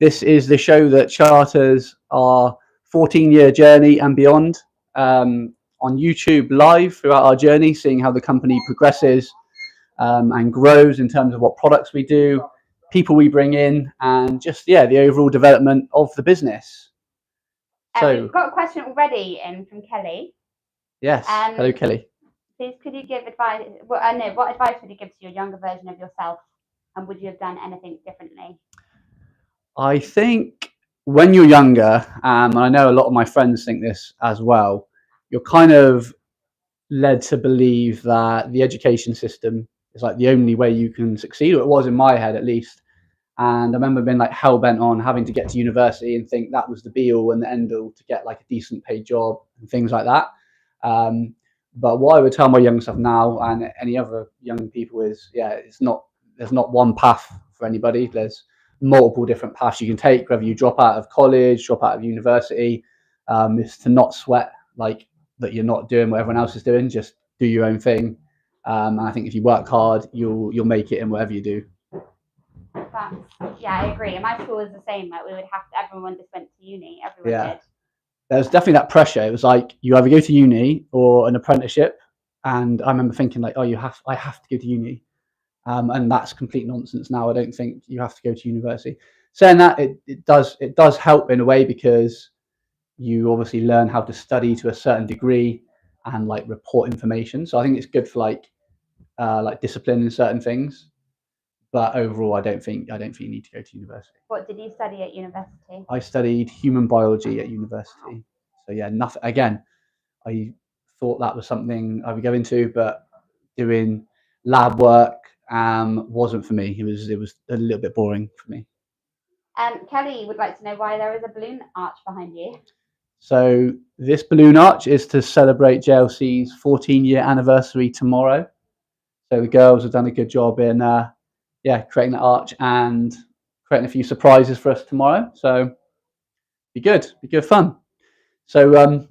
This is the show that charters our 14-year journey and beyond, on YouTube live throughout our journey, seeing how the company progresses and grows in terms of what products we do, people we bring in, and just the overall development of the business. So we've got a question already in from Kelly. Yes. Hello, Kelly. Please, could you give advice? What advice would you give to your younger version of yourself, and would you have done anything differently? I think when you're younger, and I know a lot of my friends think this as well, you're kind of led to believe that the education system is like the only way you can succeed, or it was in my head at least. And I remember being like hell bent on having to get to university and think that was the be all and the end all to get like a decent paid job and things like that. But what I would tell my young self now and any other young people is, there's not one path for anybody. There's multiple different paths you can take, whether you drop out of college, drop out of university, is to not sweat like that you're not doing what everyone else is doing. Just do your own thing. And I think if you work hard, you'll make it in whatever you do. I agree. And my school was the same. Like everyone just went to uni. Everyone did. There's definitely that pressure. It was like you either go to uni or an apprenticeship. And I remember thinking like, I have to go to uni. And that's complete nonsense now. I don't think you have to go to university. Saying that, it does help in a way, because you obviously learn how to study to a certain degree and like report information. So I think it's good for like discipline in certain things. But overall, I don't think you need to go to university. What did you study at university? I studied human biology at university. So nothing. Again, I thought that was something I would go into, but doing lab work wasn't for me. It was a little bit boring for me. Kelly would like to know why there is a balloon arch behind you. So this balloon arch is to celebrate JLC's 14-year anniversary tomorrow. So the girls have done a good job in creating that arch and creating a few surprises for us tomorrow. So be good fun. So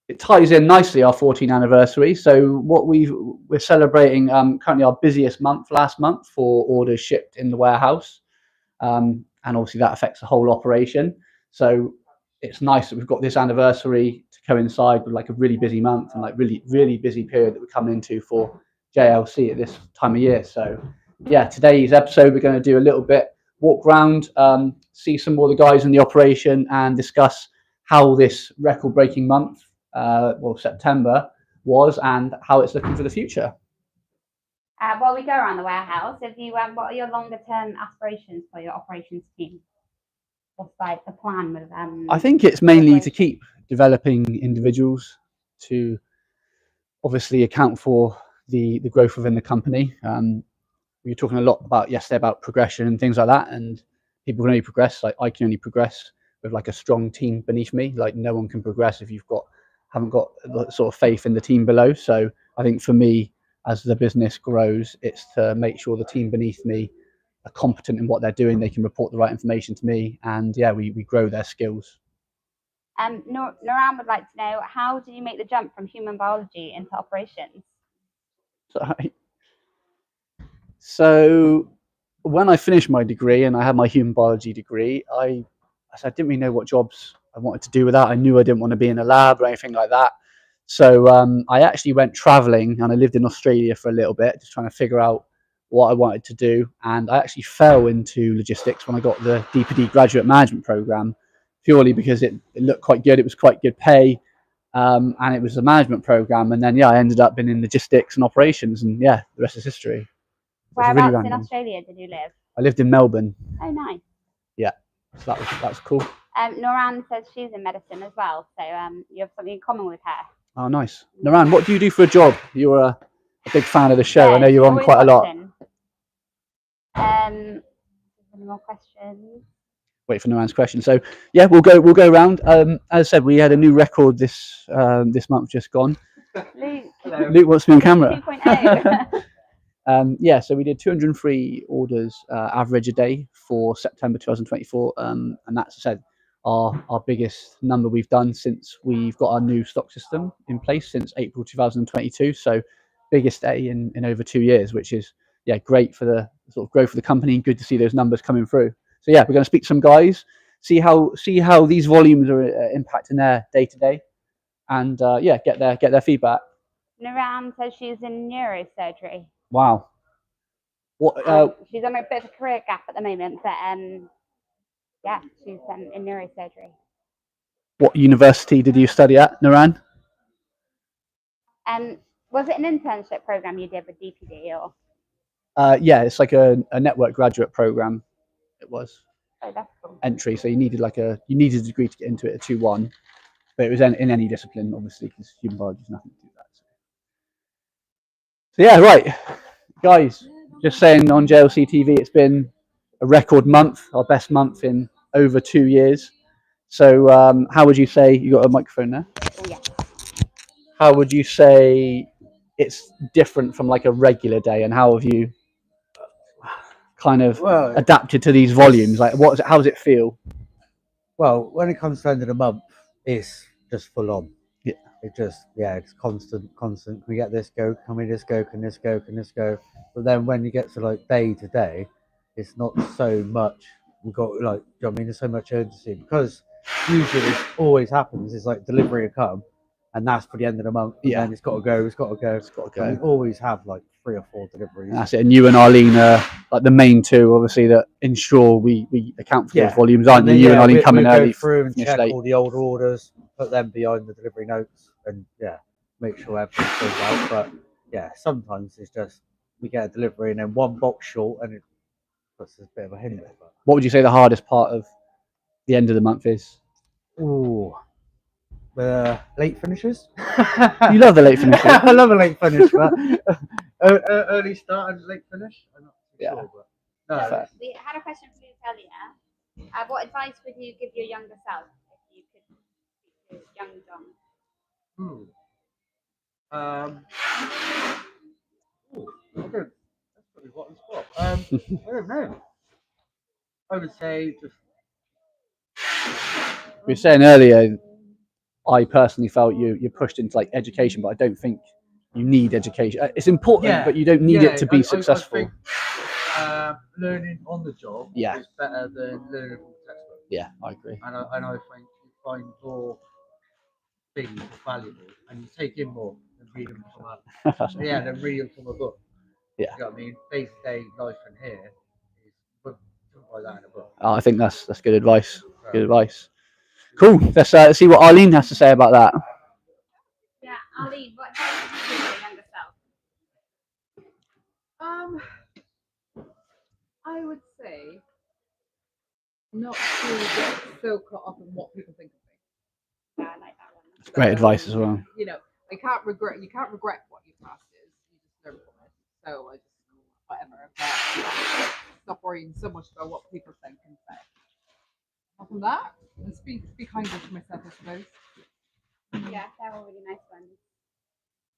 it ties in nicely our 14th anniversary. So what we're celebrating currently our busiest month last month for orders shipped in the warehouse, and obviously that affects the whole operation. So it's nice that we've got this anniversary to coincide with like a really busy month and like really busy period that we're coming into for JLC at this time of year. So today's episode we're going to do a little bit walk around, see some more of the guys in the operation and discuss how this record-breaking month, September, was and how it's looking for the future. While we go around the warehouse, what are your longer-term aspirations for your operations team? What's like the plan with I think it's mainly to keep developing individuals to obviously account for the growth within the company. We were talking a lot yesterday about progression and things like that, and people can only progress. Like I can only progress with like a strong team beneath me. Like no one can progress if you haven't got the sort of faith in the team below. So I think for me, as the business grows, it's to make sure the team beneath me are competent in what they're doing. They can report the right information to me, and we grow their skills. Noran would like to know, how did you make the jump from human biology into operations? So when I finished my degree and I had my human biology degree, I didn't really know what jobs I wanted to do with that. I knew I didn't want to be in a lab or anything like that. So I actually went traveling, and I lived in Australia for a little bit, just trying to figure out what I wanted to do. And I actually fell into logistics when I got the D.P.D. graduate management program, purely because it looked quite good. It was quite good pay, and it was a management program. And then I ended up being in logistics and operations, and the rest is history. Whereabouts really in Australia did you live? I lived in Melbourne. Oh, nice. Yeah, so that was cool. Noran says she's in medicine as well, so you have something in common with her. Oh, nice. Noran, what do you do for a job? You're a big fan of the show. I know you're on quite a lot. Any more questions? Wait for Noran's question. So we'll go around. As I said, we had a new record this month just gone. Luke wants to be on camera. 2.0. So we did 203 orders average a day for September 2024, and that's, as I said, our biggest number we've done since we've got our new stock system in place since April 2022. So biggest day in over 2 years, which is great for the sort of growth of the company. Good to see those numbers coming through. So yeah, we're going to speak to some guys, see how these volumes are impacting their day to day, and yeah, get their feedback. Naran says she's in neurosurgery. Wow. What? She's on a bit of a career gap at the moment, but yeah, she's in neurosurgery. What university did you study at, Naran? Was it an internship program you did with DPD or? Yeah, it's like a network graduate program. It was. Oh, that's cool. Entry, so you needed a degree to get into it, a 2-1, but it was in any discipline, obviously, because human biology is nothing to do with that. So yeah, right, guys. Just saying, on JLC TV, it's been a record month, our best month in over 2 years. So, how would you say, you got a microphone there? Oh yeah. How would you say it's different from like a regular day, and how have you kind of adapted to these volumes? Like, how does it feel? Well, when it comes to the end of the month, it's just full on. Yeah. It's constant. Can we get this go? Can we this go? Can this go? Can this go? But then when you get to like day to day, it's not so much. We've got like, do you know what I mean? There's so much urgency because usually this always happens. It's like delivery will come, and that's for the end of the month. And then it's got to go. It's got to go. It's got to And we go. always have like 3 or 4 deliveries. And that's it. And you and Arlene are like the main two, obviously, that ensure we account for those volumes, aren't you? You and Arlene coming early, go through and check late. all the older orders, put them behind the delivery notes, and make sure everything goes out. But yeah, sometimes it's just we get a delivery and then one box short, and it puts a bit of a hinder. But What would you say the hardest part of the end of the month is? ooh, the late finishes. You love the late finishes. I love a late finish, but early start and late finish. I'm not too sure, but no. So we had a question for you earlier. What advice would you give your younger self if you could speak to young John? Okay. That's pretty hot on the spot. I don't know. I would say just. We were saying earlier, I personally felt you're pushed into like education, but I don't think you need education. It's important, but you don't need it to be successful. I think, learning on the job is better than learning from the textbook. Yeah, I agree. And I think you find more things valuable, and you take in more than reading than reading from a book. Yeah. You know what I mean? Day-to-day life in here is like that in a book. I think that's good advice. Good advice. Cool. Let's see what Arlene has to say about that. Yeah, Arlene, what advice would you give your younger self? I would say not to get so caught up in what people think of me. Yeah, I like that one. That's great advice as well. You know, you can't regret what your past is. You just learn from it. So I just whatever. But stop worrying so much about what people think and say. Apart from that, just be kinder to myself, I suppose. Yeah, they're all really nice ones.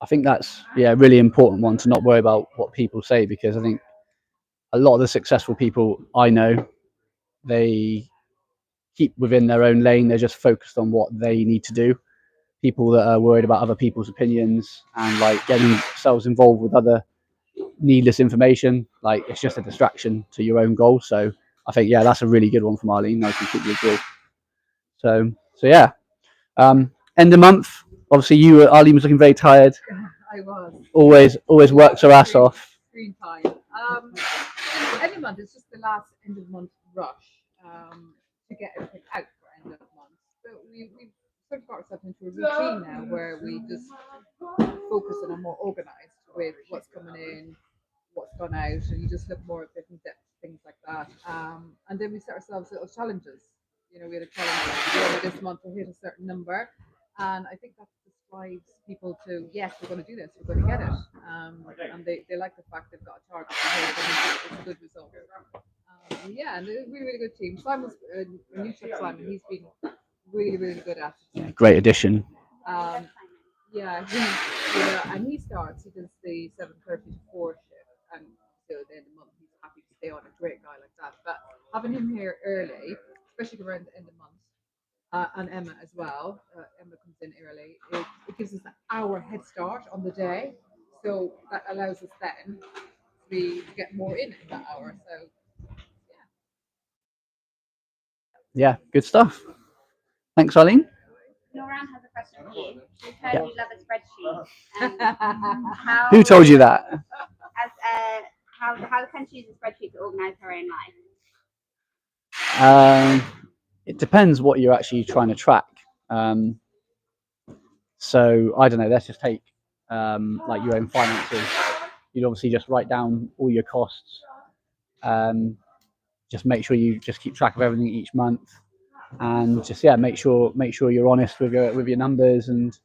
I think that's a really important one, to not worry about what people say, because I think a lot of the successful people I know, they keep within their own lane. They're just focused on what they need to do. People that are worried about other people's opinions and like getting themselves involved with other needless information, like it's just a distraction to your own goal. So I think that's a really good one from Arlene. I completely agree. So yeah, end of month. Obviously, Arlene was looking very tired. I was. Always works her ass off. Screen time. End of month is just the last end of month rush to get everything out for end of month. So we've sort of got ourselves into a routine now where we just focus on a more organised with what's coming in, what's gone out, and you just look more at different depth, things like that. And then we set ourselves little challenges. You know, we had a challenge this month to hit a certain number, and I think that drives people to, yes, we're going to do this, we're going to get it, and they like the fact they've got a target to hit, and it's a good result. And a really good team. Simon's a new chef, Simon. He's been really good at it. Yeah, great addition. And he starts. He does the 7:30 to 4 shift, and so at the end of the month he's happy to stay on. A great guy like that. But having him here early, especially around the end of the month, and Emma as well. Emma comes in early. It gives us an hour head start on the day, so that allows us then to get more in that hour. So Yeah, good stuff. Thanks, Eileen. Noran has a question for you. We've heard you love a spreadsheet. Who told you that? How can she use a spreadsheet to organise her own life? It depends what you're actually trying to track. So I don't know. Let's just take like your own finances. You'd obviously just write down all your costs. Just make sure you just keep track of everything each month, and just make sure you're honest with your numbers. And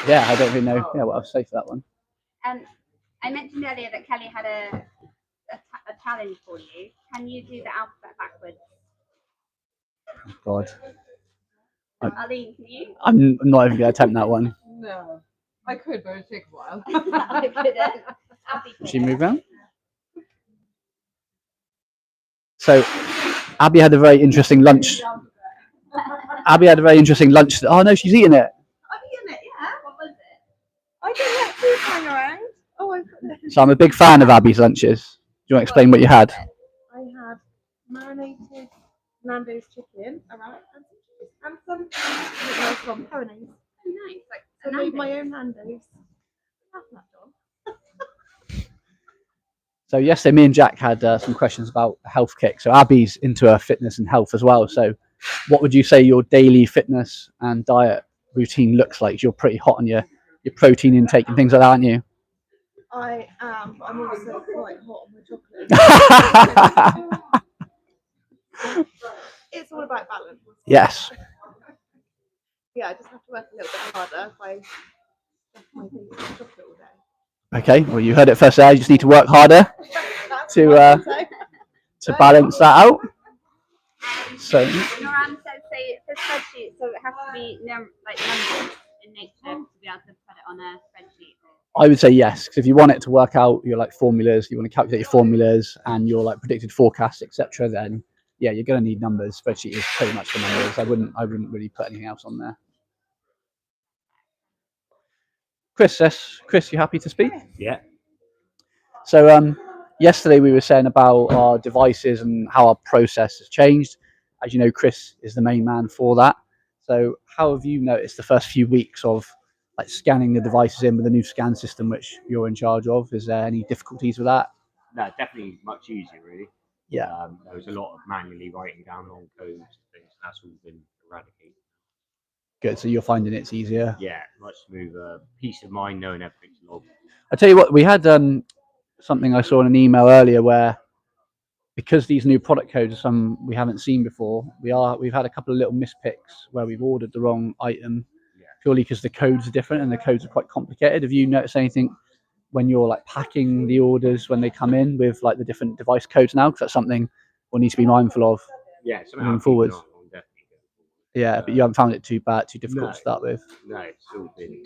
I don't really know what I'll say for that one. I mentioned earlier that Kelly had a challenge for you. Can you do the alphabet backwards? God, Eileen, can you? I'm not even going to attempt that one. No, I could, but it'd take a while. I couldn't. Should you move around? So, Abby had a very interesting lunch. Oh no, she's eating it. I'm eating it. Yeah. What was it? I don't let food hang around. Oh, I put it. So I'm a big fan of Abby's lunches. Do you want to explain what you had? I had marinated Nando's chicken, alright, and some cheese, and some from Peronese. Oh, nice. Like So I made my own Nando's. That's not done. So yesterday, me and Jack had some questions about health kick. So Abby's into her fitness and health as well. So what would you say your daily fitness and diet routine looks like? You're pretty hot on your protein intake and things like that, aren't you? I am, but I'm also quite hot on my chocolate. It's all about balance. Yes. Yeah, I just have to work a little bit harder if I stuff my face with chocolate all day. Okay. Well, you heard it first there. You just need to work harder to balance that out. So Noran says, say for spreadsheet, so it has to be like numbers in nature to be able to put it on a spreadsheet. I would say yes, because if you want it to work out your like formulas, you want to calculate your formulas and your like predicted forecasts, etc., then you're going to need numbers. Spreadsheet is pretty much for numbers. I wouldn't really put anything else on there. Chris, you happy to speak? Yeah. So yesterday we were saying about our devices and how our process has changed. As you know, Chris is the main man for that. So how have you noticed the first few weeks of like scanning the devices in with the new scan system, which you're in charge of? Is there any difficulties with that? No, definitely much easier, really. Yeah. There was a lot of manually writing down long codes and things. That's all been eradicated. Good. So you're finding it's easier. Yeah, much smoother. Peace of mind knowing everything's logged. I tell you what, we had something I saw in an email earlier where, because these new product codes are some we haven't seen before, we've had a couple of little mispicks where we've ordered the wrong item purely because the codes are different and the codes are quite complicated. Have you noticed anything when you're like packing the orders when they come in with like the different device codes now? Because that's something we'll need to be mindful of. Yeah, moving forwards. Definitely. Yeah, but you haven't found it too difficult No. to start with. No, it's all been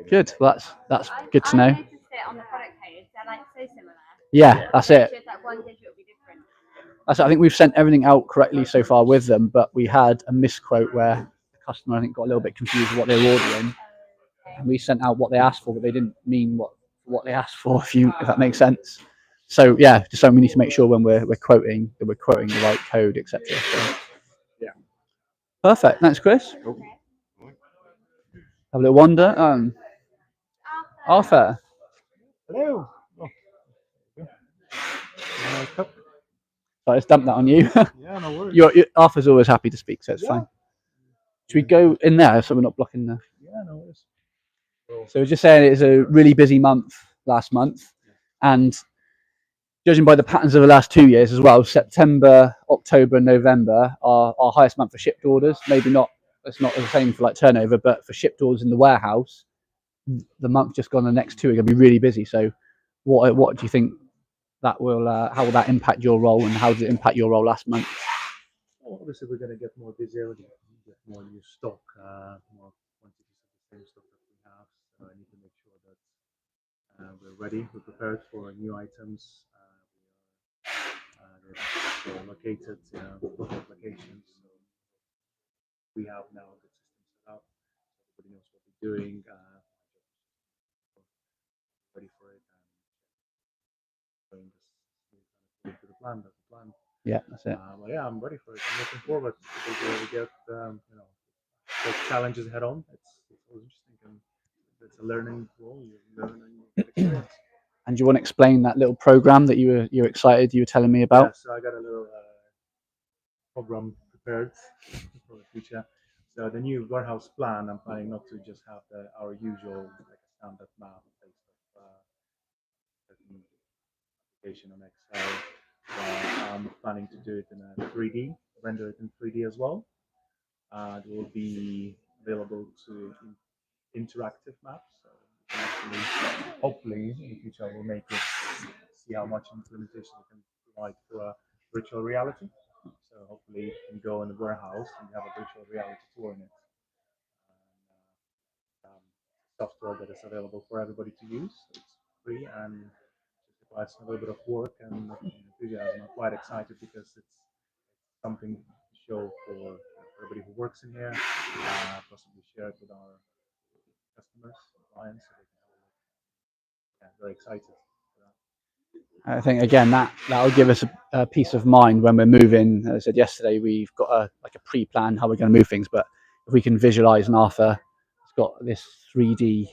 Good. Well, that's good to know. I noticed it on the product codes. They're like so similar. Yeah, that's it. It's just that one digit will be different. That's it. I think we've sent everything out correctly so far with them, but we had a misquote where the customer, I think, got a little bit confused with what they were ordering, and we sent out what they asked for, but they didn't mean what they asked for. If that makes sense. So yeah, just something we need to make sure when we're quoting that we're quoting the right code, etc. So, yeah. Perfect. Thanks, Chris. Cool. Have a little wander. Arthur. Hello. So I just dumped that on you. Yeah, no worries. Arthur's always happy to speak, so it's fine. Should we go in there so we're not blocking the... Yeah, no worries. So we're just saying it's a really busy month last month, and judging by the patterns of the last 2 years as well, September, October and November are our highest month for shipped orders. Maybe not, it's not the same for like turnover, but for shipped orders in the warehouse, the month just gone, the next 2 are going to be really busy. So what do you think that will, how will that impact your role, and how did it impact your role last month? Well, obviously, we're going to get more busier, we get more new stock, more quantities of the same stock that we have. So I need to make sure that we're ready, we're prepared for new items. They're located in different locations. So we have now a good system set up. Everybody knows what we're doing. Ready for it and going to the plan. That's the plan. Yeah, that's it. But yeah, I'm ready for it. I'm looking forward to we get those challenges head on. It's always interesting, and it's a learning role. You learn and you get experience. And do you want to explain that little program that you were excited you were telling me about? Yeah, so I got a little program prepared for the future. So the new warehouse plan, I'm planning not to just have our usual like a standard map based application on Excel. I'm planning to do it in a 3D, render it in 3D as well. It will be available to interactive maps. So you can actually, hopefully, in the future, we'll make it see how much implementation we can provide for a virtual reality. So hopefully, you can go in the warehouse and have a virtual reality tour in it. And, software that is available for everybody to use. So it's free and it requires a little bit of work and enthusiasm. I'm quite excited because it's something to show for everybody who works in here, possibly share it with our customers, clients. So they can have a look. Yeah, very excited for that. I think again that'll give us a peace of mind when we're moving. As I said yesterday, we've got a pre-plan how we're going to move things, but if we can visualize and Arthur has got this 3D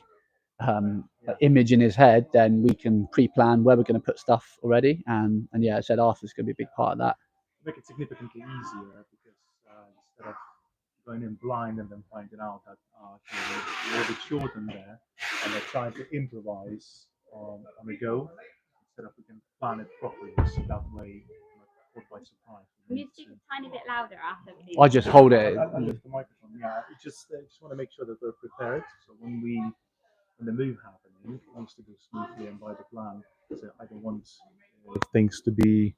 image in his head, then we can pre-plan where we're going to put stuff already. And yeah, I said Arthur's going to be a big part of that. Make it significantly easier because instead of going in blind and then finding out that a little bit short in there, and they're trying to improvise on the go instead of we can plan it properly. So that way, not caught by surprise. Can you speak a tiny bit louder after? I just hold it. I lift the microphone. Yeah, I just want to make sure that we're prepared. So when the move happening, it needs to go smoothly and by the plan. So I don't want things to be,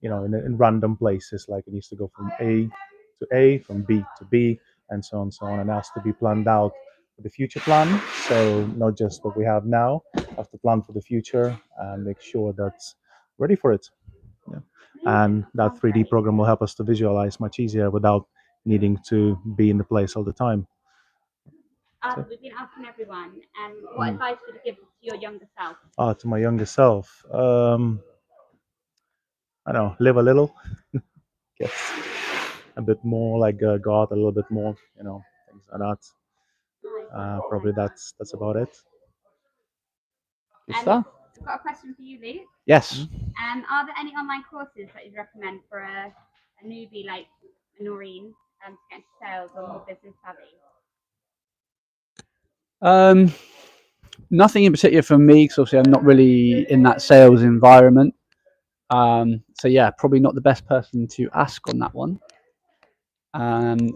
in random places. Like it needs to go from A to A, from B to B, and so on, and has to be planned out for the future plan. So not just what we have now, have to plan for the future and make sure that's ready for it. Yeah. And that 3D program will help us to visualize much easier without needing to be in the place all the time. We've been asking everyone, what advice would you give to your younger self? To my younger self, I don't know, live a little, get a bit more like God, a little bit more, things like that. Probably that's about it. Good stuff. I've got a question for you, Luke. Yes. Are there any online courses that you'd recommend for a newbie like Noreen to get into sales or more business savvy? Nothing in particular for me, because obviously I'm not really in that sales environment. So yeah, probably not the best person to ask on that one.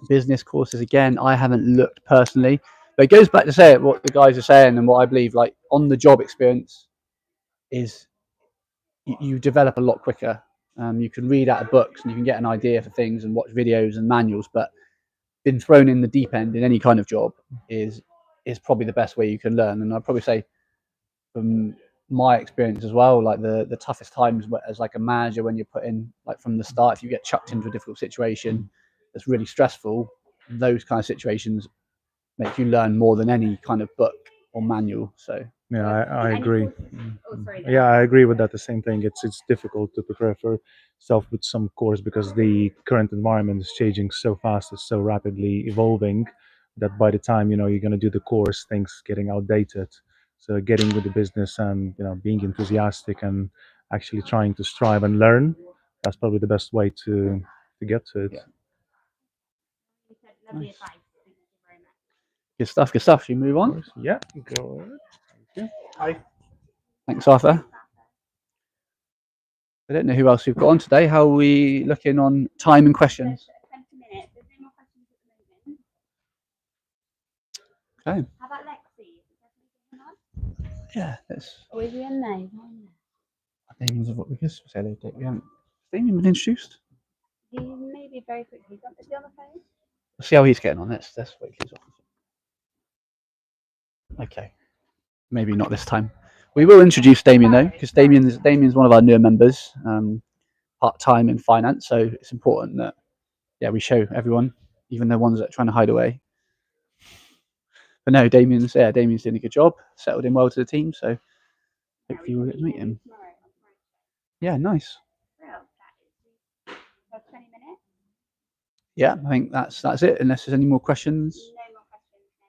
Business courses, again, I haven't looked personally, but it goes back to say what the guys are saying and what I believe, like on the job experience is you develop a lot quicker. You can read out of books and you can get an idea for things and watch videos and manuals, but being thrown in the deep end in any kind of job is probably the best way you can learn. And I'd probably say from my experience as well, like the toughest times as like a manager, when you're put in, like from the start, if you get chucked into a difficult situation that's really stressful, those kind of situations make you learn more than any kind of book or manual. So yeah, I agree. Sorry, Yeah, I agree with that. The same thing. It's difficult to prepare for self with some course because the current environment is changing so fast. It's so rapidly evolving that by the time you're going to do the course, things getting outdated. So getting with the business and being enthusiastic and actually trying to strive and learn, that's probably the best way to get to it. Yeah. You said lovely advice. Thank you very much. Good stuff. Good stuff. Should we move on? Yeah, go ahead. Thank you. Hi. Thanks, Arthur. I don't know who else we've got on today. How are we looking on time and questions? 20 minutes. There's no more questions at the moment. Okay. How about Lexi? Is there Yeah. Let's. or is he in there? Damien's what we just said. We haven't. Damien been introduced. He may be very quickly. Is he on the phone? Let's see how he's getting on. Let's wait till he's off. Okay. Maybe not this time. We will introduce Damien though, because Damien's one of our newer members, part-time in finance. So it's important that we show everyone, even the ones that are trying to hide away. But no, Damien's doing a good job, settled in well to the team. So hopefully we'll get to meet him. Yeah, nice. yeah, I think that's it. Unless there's any more questions.